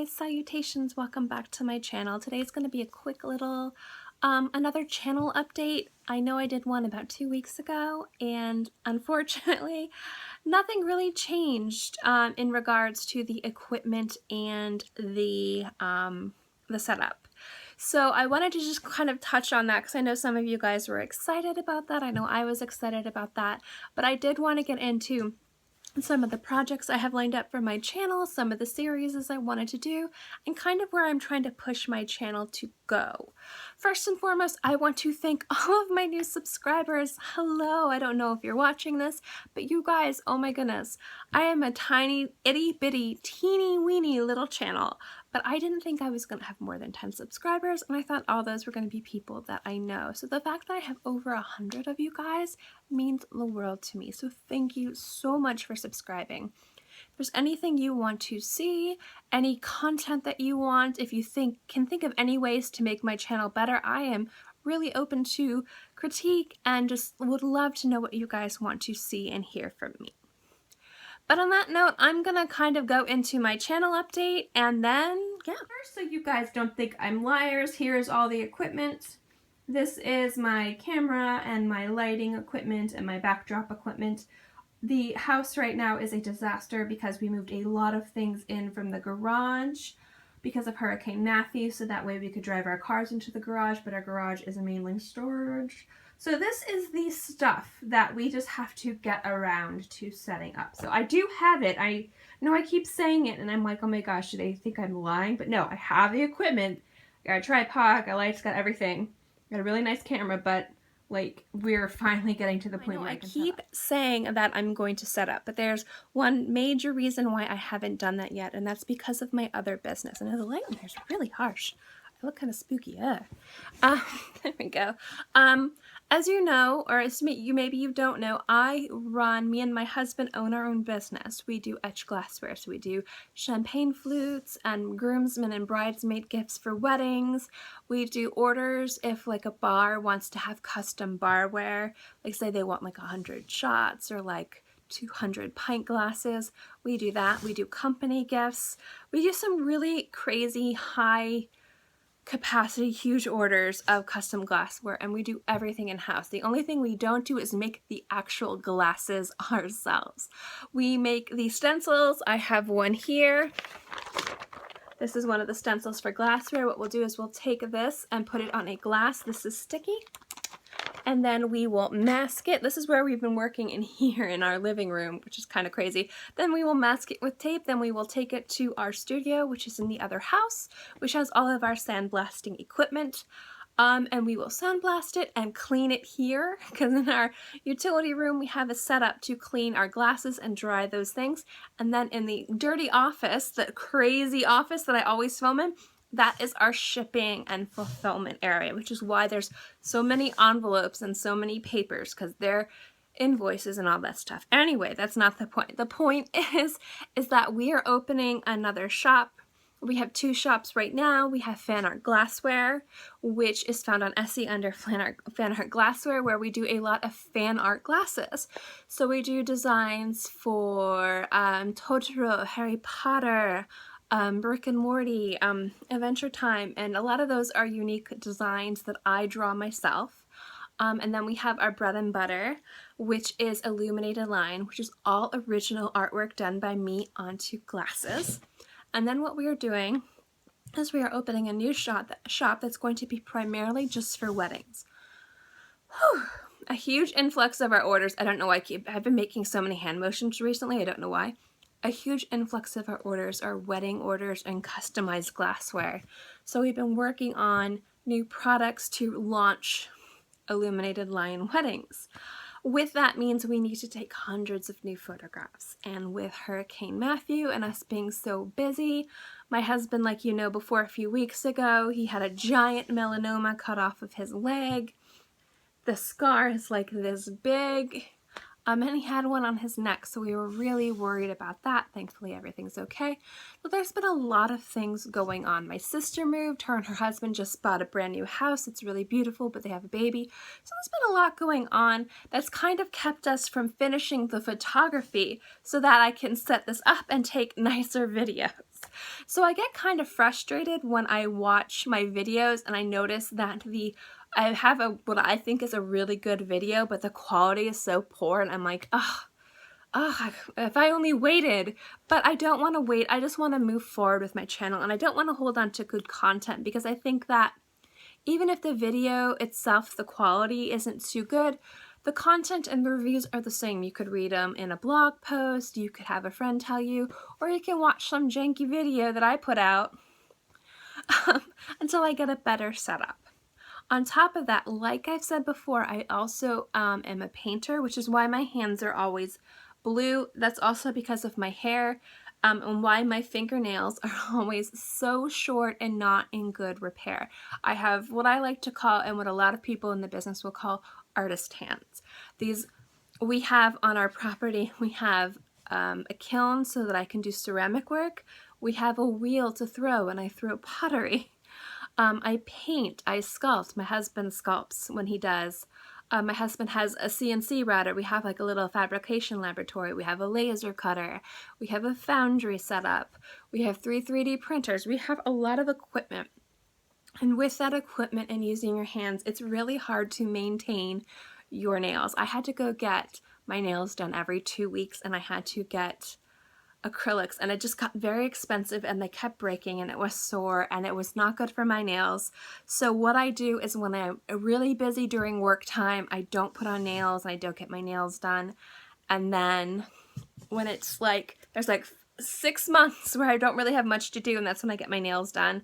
guys, salutations, welcome back to my channel. Today's going to be a quick little another channel update. I know I did one about 2 weeks ago, and unfortunately nothing really changed in regards to the equipment and the setup. So I wanted to just kind of touch on that because I know some of you guys were excited about that. I know I was excited about that, but I did want to get into some of the projects I have lined up for my channel, some of the series I wanted to do, and kind of where I'm trying to push my channel to go. First and foremost, I want to thank all of my new subscribers. Hello, I don't know if you're watching this, but you guys, oh my goodness, I am a tiny, itty bitty, teeny weeny little channel, but I didn't think I was going to have more than 10 subscribers, and I thought all those were going to be people that I know. So the fact that I have over 100 of you guys means the world to me. So thank you so much for subscribing. If there's anything you want to see, any content that you want, if you can think of any ways to make my channel better, I am really open to critique and just would love to know what you guys want to see and hear from me. But on that note, I'm gonna kind of go into my channel update and then, yeah. First, so you guys don't think I'm liars, here's all the equipment. This is my camera and my lighting equipment and my backdrop equipment. The house right now is a disaster because we moved a lot of things in from the garage because of Hurricane Matthew, so that way we could drive our cars into the garage, but our garage is mainly storage. So this is the stuff that we just have to get around to setting up. So I do have it. I know I keep saying it and I'm like, oh my gosh, do they think I'm lying? But no, I have the equipment. I got a tripod, got lights, got everything. Got a really nice camera, but like we're finally getting to the point where I keep saying that I'm going to set up, but there's one major reason why I haven't done that yet, and that's because of my other business. And the lighting here is really harsh. I look kind of spooky. There we go. As you know, or as maybe you don't know, me and my husband own our own business. We do etched glassware, so we do champagne flutes and groomsmen and bridesmaid gifts for weddings. We do orders if like a bar wants to have custom barware, like say they want like 100 shots or like 200 pint glasses. We do that. We do company gifts. We do some really crazy high capacity, huge orders of custom glassware, and we do everything in-house. The only thing we don't do is make the actual glasses ourselves. We make the stencils. I have one here. This is one of the stencils for glassware. What we'll do is we'll take this and put it on a glass. This is sticky. And then we will mask it. This is where we've been working in here in our living room, which is kind of crazy. Then we will mask it with tape. Then we will take it to our studio, which is in the other house, which has all of our sandblasting equipment. And we will sandblast it and clean it here, because in our utility room we have a setup to clean our glasses and dry those things. And then in the dirty office, the crazy office that I always film in, that is our shipping and fulfillment area, which is why there's so many envelopes and so many papers, because they're invoices and all that stuff. Anyway, that's not the point. The point is that we are opening another shop. We have 2 shops right now. We have Fan Art Glassware, which is found on Etsy under Fan Art Glassware, where we do a lot of fan art glasses. So we do designs for Totoro, Harry Potter, Rick and Morty, Adventure Time, and a lot of those are unique designs that I draw myself. And then we have our bread and butter, which is Illuminated Line, which is all original artwork done by me onto glasses. And then what we are doing is we are opening a new shop that's going to be primarily just for weddings. Whew. A huge influx of our orders. I don't know why I've been making so many hand motions recently. I don't know why. A huge influx of our orders are wedding orders and customized glassware. So we've been working on new products to launch Illuminated Line weddings. With that means we need to take hundreds of new photographs. And with Hurricane Matthew and us being so busy, my husband, like you know, before a few weeks ago, he had a giant melanoma cut off of his leg. The scar is like this big. And he had one on his neck, so we were really worried about that. Thankfully, everything's okay. But there's been a lot of things going on. My sister moved. Her and her husband just bought a brand new house. It's really beautiful, but they have a baby. So there's been a lot going on that's kind of kept us from finishing the photography so that I can set this up and take nicer videos. So I get kind of frustrated when I watch my videos and I notice that I have what I think is a really good video, but the quality is so poor, and I'm like, if I only waited. But I don't want to wait. I just want to move forward with my channel, and I don't want to hold on to good content, because I think that even if the video itself, the quality isn't too good, the content and the reviews are the same. You could read them in a blog post, you could have a friend tell you, or you can watch some janky video that I put out until I get a better setup. On top of that, like I've said before, I also am a painter, which is why my hands are always blue. That's also because of my hair, and why my fingernails are always so short and not in good repair. I have what I like to call, and what a lot of people in the business will call, artist hands. We have on our property, we have a kiln so that I can do ceramic work. We have a wheel to throw, and I throw pottery. I paint, I sculpt. My husband sculpts when he does. My husband has a CNC router. We have like a little fabrication laboratory. We have a laser cutter. We have a foundry set up. We have 3D printers. We have a lot of equipment. And with that equipment and using your hands, it's really hard to maintain your nails. I had to go get my nails done every 2 weeks, and I had to get acrylics, and it just got very expensive, and they kept breaking, and it was sore, and it was not good for my nails. So what I do is, when I'm really busy during work time, I don't put on nails, I don't get my nails done. And then when it's like, there's like 6 months where I don't really have much to do, and that's when I get my nails done.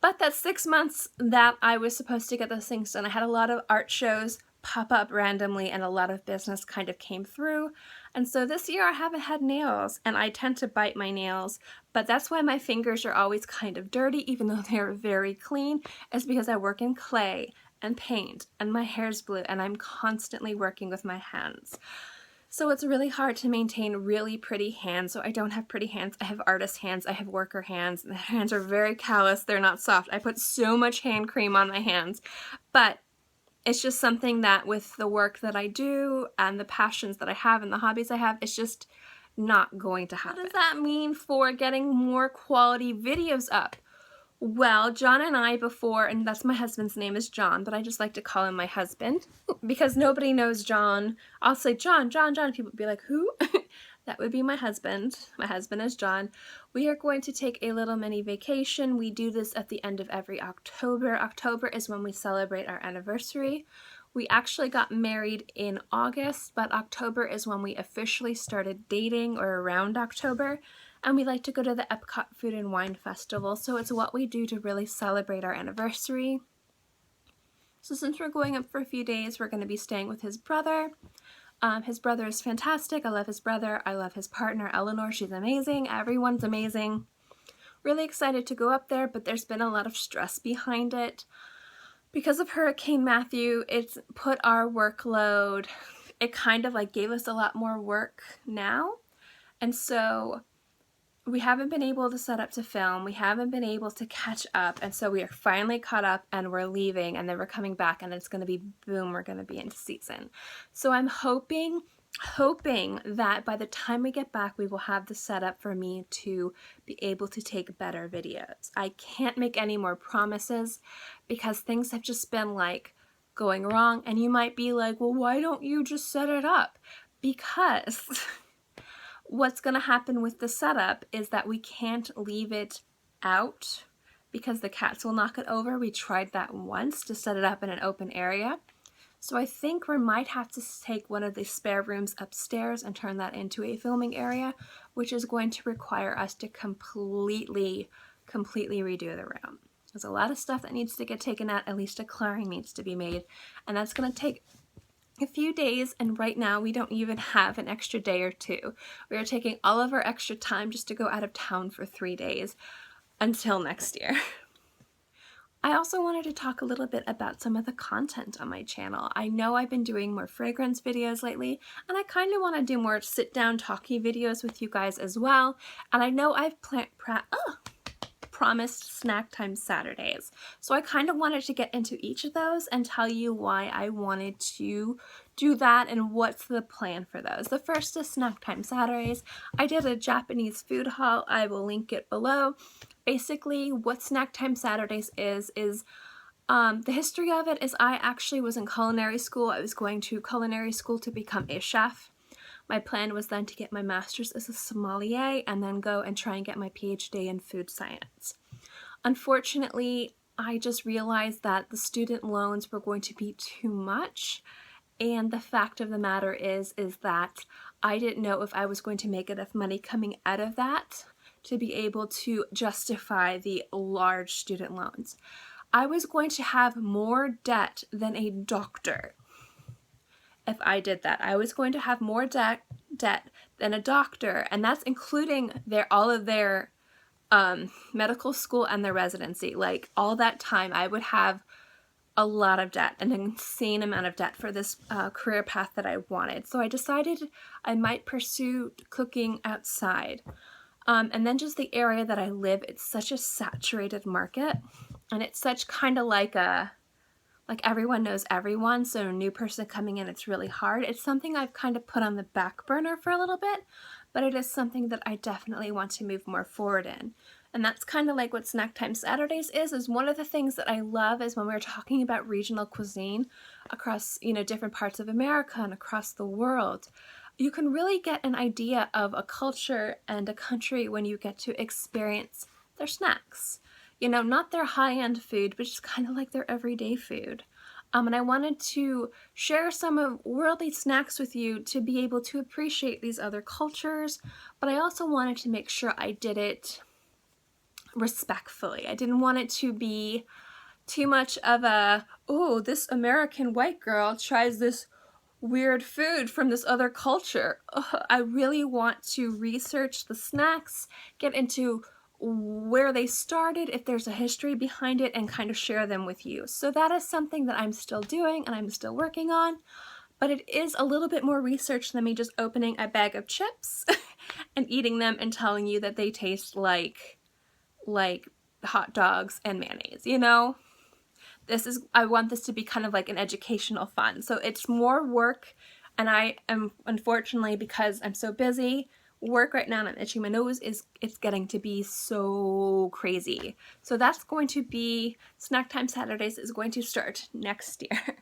But that 6 months that I was supposed to get those things done, I had a lot of art shows pop up randomly, and a lot of business kind of came through. And so this year I haven't had nails, and I tend to bite my nails, but that's why my fingers are always kind of dirty, even though they're very clean, is because I work in clay and paint, and my hair's blue, and I'm constantly working with my hands. So it's really hard to maintain really pretty hands. So I don't have pretty hands. I have artist hands. I have worker hands. The hands are very callous. They're not soft. I put so much hand cream on my hands, but it's just something that, with the work that I do and the passions that I have and the hobbies I have, it's just not going to happen. What does that mean for getting more quality videos up? Well, John and I before, and that's my husband's name is John, but I just like to call him my husband because nobody knows John. I'll say John, John, John. People would be like, who? That would be my husband. My husband is John. We are going to take a little mini vacation. We do this at the end of every October. October is when we celebrate our anniversary. We actually got married in August, but October is when we officially started dating, or around October. And we like to go to the Epcot Food and Wine Festival. So it's what we do to really celebrate our anniversary. So since we're going up for a few days, we're going to be staying with his brother. His brother is fantastic. I love his brother. I love his partner, Eleanor. She's amazing. Everyone's amazing. Really excited to go up there, but there's been a lot of stress behind it. Because of Hurricane Matthew, it's put our workload, it kind of like gave us a lot more work now. And so we haven't been able to set up to film. We haven't been able to catch up. And so we are finally caught up, and we're leaving, and then we're coming back, and it's going to be boom, we're going to be into season. So I'm hoping that by the time we get back, we will have the setup for me to be able to take better videos. I can't make any more promises because things have just been like going wrong. And you might be like, well, why don't you just set it up? Because what's going to happen with the setup is that we can't leave it out because the cats will knock it over. We tried that once to set it up in an open area. So I think we might have to take one of the spare rooms upstairs and turn that into a filming area, which is going to require us to completely redo the room. There's a lot of stuff that needs to get taken out. At least a clearing needs to be made, and that's going to take a few days, and right now we don't even have an extra day or two. We are taking all of our extra time just to go out of town for 3 days until next year. I also wanted to talk a little bit about some of the content on my channel. I know I've been doing more fragrance videos lately, and I kind of want to do more sit-down talky videos with you guys as well. And I know I've promised snack time Saturdays. So I kind of wanted to get into each of those and tell you why I wanted to do that and what's the plan for those. The first is snack time Saturdays. I did a Japanese food haul. I will link it below. Basically, what snack time Saturdays is the history of it is I actually was in culinary school. I was going to culinary school to become a chef. My plan was then to get my master's as a sommelier and then go and try and get my PhD in food science. Unfortunately, I just realized that the student loans were going to be too much, and the fact of the matter is that I didn't know if I was going to make enough money coming out of that to be able to justify the large student loans. I was going to have more debt than a doctor. If I did that, I was going to have more debt than a doctor, and that's including all of their medical school and their residency. Like, all that time, I would have a lot of debt, an insane amount of debt for this career path that I wanted. So I decided I might pursue cooking outside. And then just the area that I live, it's such a saturated market, and it's such kind of like everyone knows everyone, so a new person coming in, it's really hard. It's something I've kind of put on the back burner for a little bit, but it is something that I definitely want to move more forward in. And that's kind of like what Snack Time Saturdays is one of the things that I love is when we're talking about regional cuisine across, different parts of America and across the world. You can really get an idea of a culture and a country when you get to experience their snacks. Not their high-end food, but just kind of like their everyday food. And I wanted to share some of worldly snacks with you to be able to appreciate these other cultures, but I also wanted to make sure I did it respectfully. I didn't want it to be too much of a, oh, this American white girl tries this weird food from this other culture. I really want to research the snacks, get into where they started, if there's a history behind it, and kind of share them with you. So that is something that I'm still doing and I'm still working on, but it is a little bit more research than me just opening a bag of chips and eating them and telling you that they taste like hot dogs and mayonnaise, I want this to be kind of like an educational fun. So it's more work, and I am, unfortunately, because I'm so busy, work right now and I'm itching my nose, it's getting to be so crazy. So that's going to be, Snack Time Saturdays is going to start next year.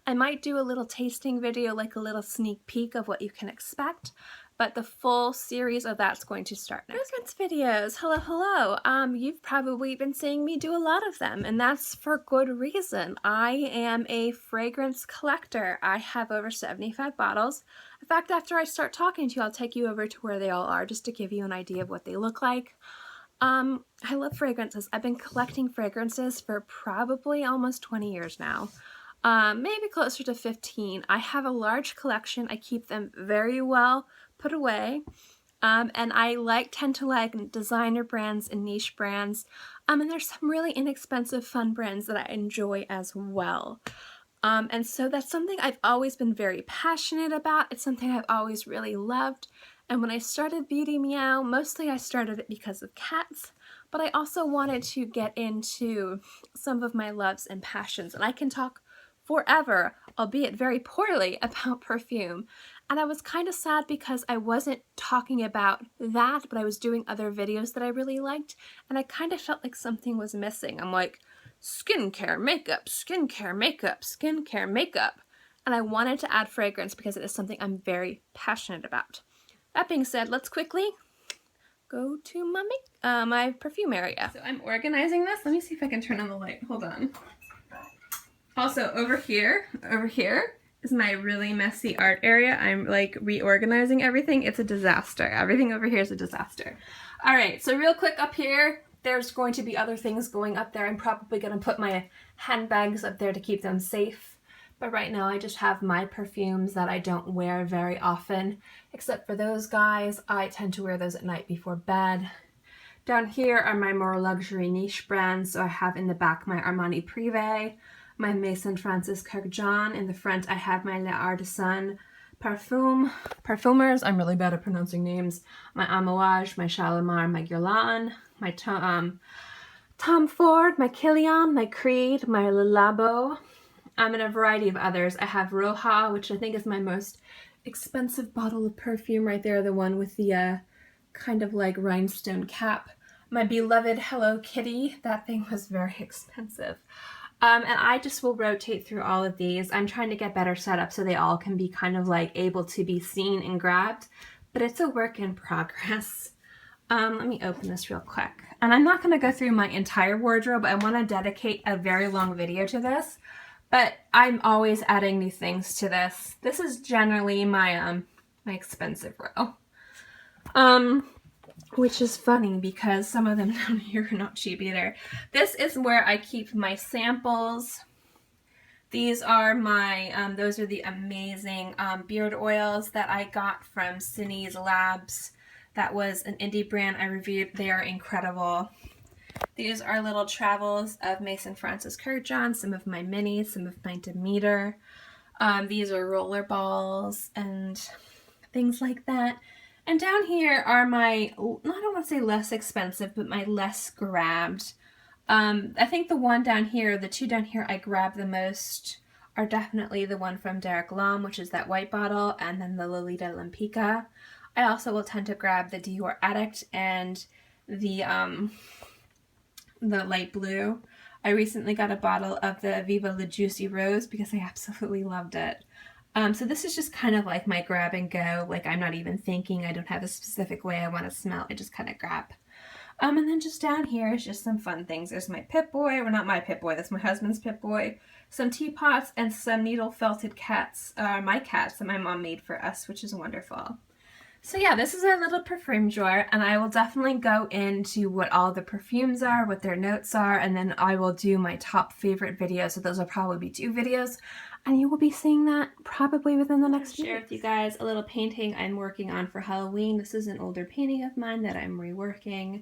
I might do a little tasting video, like a little sneak peek of what you can expect, but the full series of that's going to start next. Fragrance videos, hello. You've probably been seeing me do a lot of them, and that's for good reason. I am a fragrance collector. I have over 75 bottles. In fact, after I start talking to you, I'll take you over to where they all are just to give you an idea of what they look like. I love fragrances. I've been collecting fragrances for probably almost 20 years now. Maybe closer to 15. I have a large collection. I keep them very well put away. And I tend to like designer brands and niche brands. And there's some really inexpensive, fun brands that I enjoy as well. And so that's something I've always been very passionate about. It's something I've always really loved. And when I started Beauty Meow, mostly I started it because of cats, but I also wanted to get into some of my loves and passions. And I can talk forever, albeit very poorly, about perfume. And I was kind of sad because I wasn't talking about that, but I was doing other videos that I really liked, and I kind of felt like something was missing. I'm like, skincare, makeup, skincare, makeup, skincare, makeup. And I wanted to add fragrance because it is something I'm very passionate about. That being said, let's quickly go to my perfume area. So I'm organizing this. Let me see if I can turn on the light. Hold on. Also, over here is my really messy art area. I'm like reorganizing everything. It's a disaster. Everything over here is a disaster. All right, so real quick up here, there's going to be other things going up there. I'm probably going to put my handbags up there to keep them safe. But right now I just have my perfumes that I don't wear very often, except for those guys. I tend to wear those at night before bed Down here are my more luxury niche brands. So I have in the back my Armani Privé, my Maison Francis Kurkdjian. In the front I have my L'Artisan Parfumers. I'm really bad at pronouncing names. My Amouage, my Shalimar, my Guerlain, my Tom Ford, my Kilian, my Creed, my Le Labo, and a variety of others. I have Roja, which I think is my most expensive bottle of perfume right there, the one with the kind of like rhinestone cap. My beloved Hello Kitty, that thing was very expensive. And I just will rotate through all of these. I'm trying to get better set up so they all can be kind of like able to be seen and grabbed, but it's a work in progress. Let me open this real quick. And I'm not going to go through my entire wardrobe. I want to dedicate a very long video to this, but I'm always adding new things to this. This is generally my my expensive row. Which is funny because some of them down here are not cheap either. This is where I keep my samples. These are my, those are the amazing beard oils that I got from Cine's Labs. That was an indie brand I reviewed. They are incredible. These are little travels of Maison Francis Kurkdjian, some of my minis, some of my Demeter. These are roller balls and things like that. And down here are my, I don't want to say less expensive, but my less grabbed. I think the one down here, the two down here I grab the most are definitely the one from Derek Lom, which is that white bottle, and then the Lolita Limpica. I also will tend to grab the Dior Addict and the light blue. I recently got a bottle of the Viva La Juicy Rose because I absolutely loved it. So this is just kind of like my grab and go, like I'm not even thinking, I don't have a specific way I want to smell, I just kind of grab. And then just down here is just some fun things. There's my Pip-Boy, well not my Pip-Boy, that's my husband's Pip-Boy, some teapots, and some needle felted cats, my cats that my mom made for us, which is wonderful. So yeah, this is our little perfume drawer, and I will definitely go into what all the perfumes are, what their notes are, and then I will do my top favorite videos. So those will probably be 2 videos, and you will be seeing that probably within the next year. Share with you guys a little painting I'm working on for Halloween. This is an older painting of mine that I'm reworking.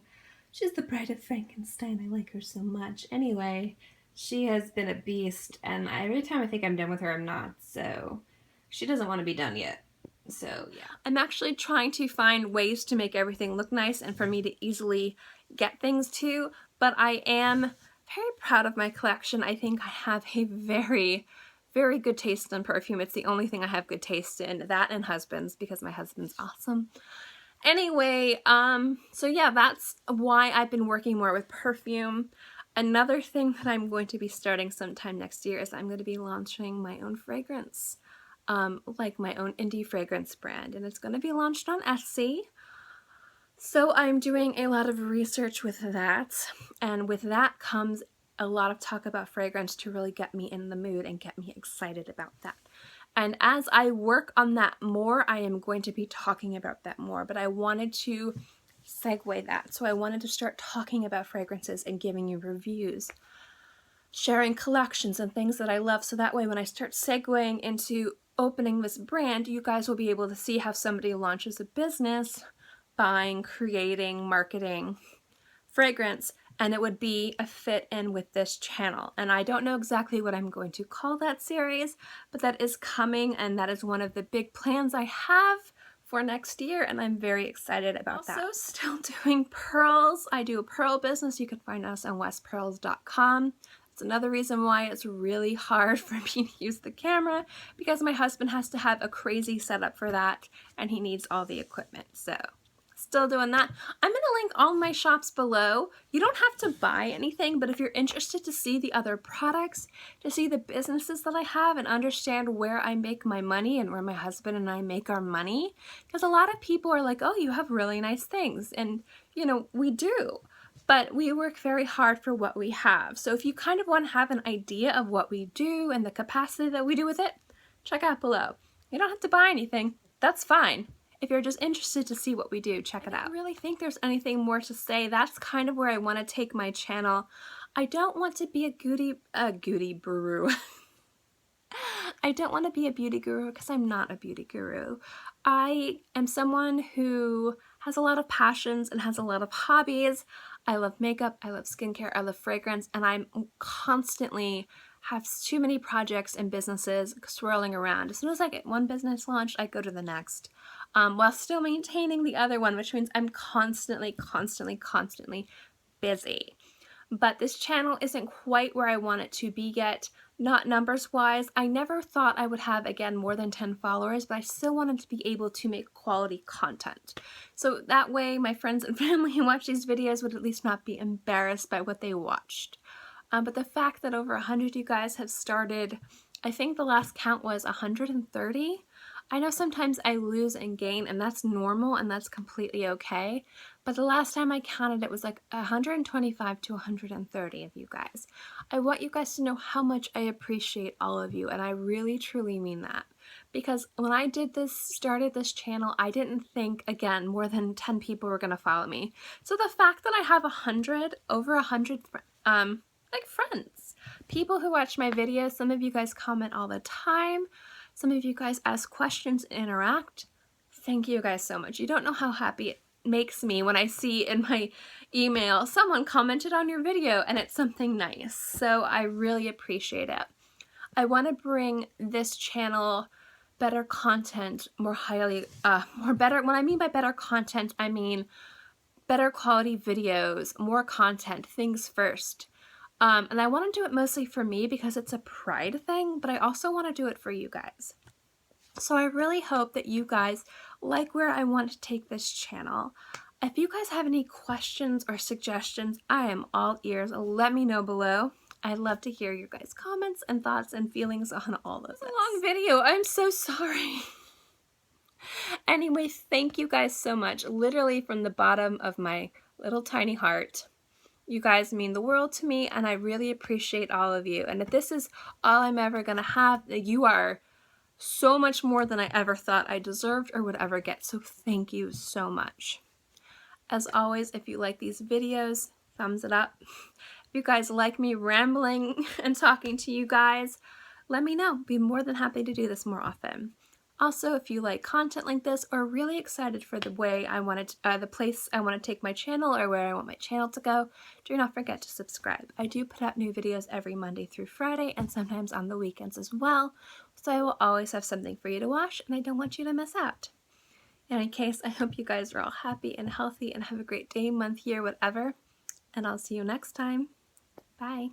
She's the Bride of Frankenstein. I like her so much. Anyway, she has been a beast, and every time I think I'm done with her, I'm not. So she doesn't want to be done yet. So yeah, I'm actually trying to find ways to make everything look nice and for me to easily get things to, but I am very proud of my collection. I think I have a very, very good taste in perfume. It's the only thing I have good taste in, that and husband's, because my husband's awesome. Anyway, so yeah, that's why I've been working more with perfume. Another thing that I'm going to be starting sometime next year is I'm going to be launching my own fragrance. Like my own indie fragrance brand, and it's going to be launched on Etsy. So I'm doing a lot of research with that, and with that comes a lot of talk about fragrance to really get me in the mood and get me excited about that. And as I work on that more, I am going to be talking about that more, but I wanted to segue that. So I wanted to start talking about fragrances and giving you reviews, sharing collections and things that I love, so that way when I start segueing into opening this brand, you guys will be able to see how somebody launches a business, buying, creating, marketing fragrance, and it would be a fit in with this channel. And I don't know exactly what I'm going to call that series, but that is coming, and that is one of the big plans I have for next year, and I'm very excited about that. Also still doing pearls. I do a pearl business. You can find us on westpearls.com. It's another reason why it's really hard for me to use the camera, because my husband has to have a crazy setup for that and he needs all the equipment. So still doing that. I'm going to link all my shops below. You don't have to buy anything, but if you're interested to see the other products, to see the businesses that I have and understand where I make my money and where my husband and I make our money, because a lot of people are like, oh, you have really nice things. And you know, we do. But we work very hard for what we have. So if you kind of want to have an idea of what we do and the capacity that we do with it, check out below. You don't have to buy anything. That's fine. If you're just interested to see what we do, check it out. I don't really think there's anything more to say. That's kind of where I want to take my channel. I don't want to be a goody guru. I don't want to be a beauty guru because I'm not a beauty guru. I am someone who has a lot of passions and has a lot of hobbies. I love makeup, I love skincare, I love fragrance, and I'm constantly have too many projects and businesses swirling around. As soon as I get one business launched, I go to the next, while still maintaining the other one, which means I'm constantly busy. But this channel isn't quite where I want it to be yet, not numbers wise. I never thought I would have, again, more than 10 followers, but I still wanted to be able to make quality content. So that way my friends and family who watch these videos would at least not be embarrassed by what they watched. But the fact that over 100 of you guys have started, I think the last count was 130. I know sometimes I lose and gain, and that's normal and that's completely okay. But the last time I counted, it was like 125 to 130 of you guys. I want you guys to know how much I appreciate all of you, and I really truly mean that. Because when I started this channel, I didn't think, again, more than 10 people were gonna follow me. So the fact that I have over 100 like friends, people who watch my videos, some of you guys comment all the time, some of you guys ask questions and interact. Thank you guys so much. You don't know how happy it makes me when I see in my email someone commented on your video and it's something nice. So I really appreciate it. I want to bring this channel better content, more better. When I mean by better content, I mean better quality videos, more content, things first. And I want to do it mostly for me because it's a pride thing, but I also want to do it for you guys. So I really hope that you guys like where I want to take this channel. If you guys have any questions or suggestions, I am all ears. Let me know below. I'd love to hear your guys' comments and thoughts and feelings on all of this. It's a long video. I'm so sorry. Anyway, thank you guys so much. Literally from the bottom of my little tiny heart. You guys mean the world to me, and I really appreciate all of you. And if this is all I'm ever going to have, you are so much more than I ever thought I deserved or would ever get. So thank you so much. As always, if you like these videos, thumbs it up. If you guys like me rambling and talking to you guys, let me know. Be more than happy to do this more often. Also, if you like content like this or are really excited for the way I want to, the place I want to take my channel or where I want my channel to go, do not forget to subscribe. I do put out new videos every Monday through Friday and sometimes on the weekends as well, so I will always have something for you to watch and I don't want you to miss out. In any case, I hope you guys are all happy and healthy and have a great day, month, year, whatever, and I'll see you next time. Bye.